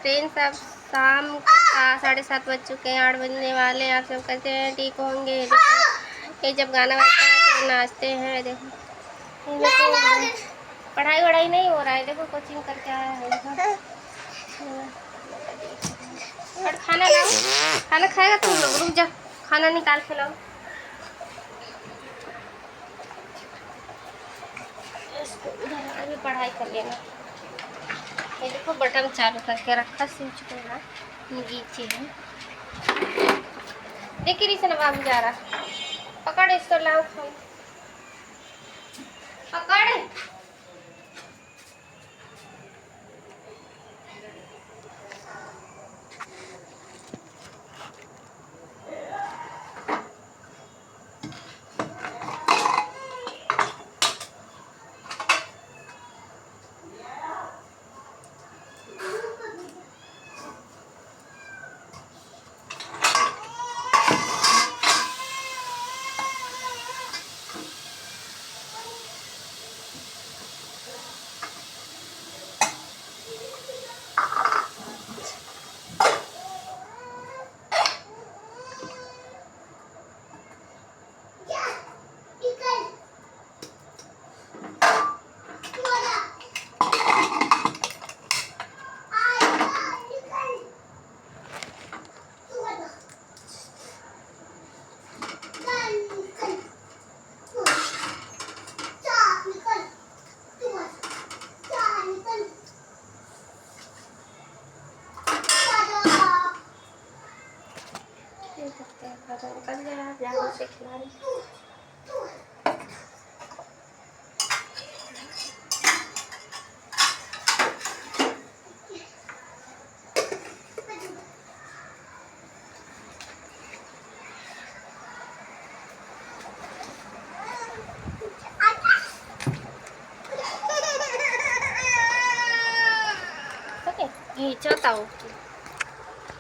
Friends, अब शाम के 7:30 बज चुके हैं, 8 बजने वाले हैं। आप सब कैसे हैं? ठीक होंगे? ये जब गाना बजता है तो नाचते हैं। देखो ये देखो, पढ़ाई वढ़ाई नहीं हो रहा है। देखो कोचिंग करके आया है देखो। और खाना लाओ, खाना खाएगा तुम लोग? रुक जा, खाना निकाल के लाओ। इधर अभी पढ़ाई कर लेना। ये देखो बटन चालू करके रखा, स्विच को ना नीचे है। देखिए रिशन बाबू जा रहा, पकड़ इसको, लाओ फोन पकड़। निकल गया, जाने से खिला रही। ओके, ये चाहता हूँ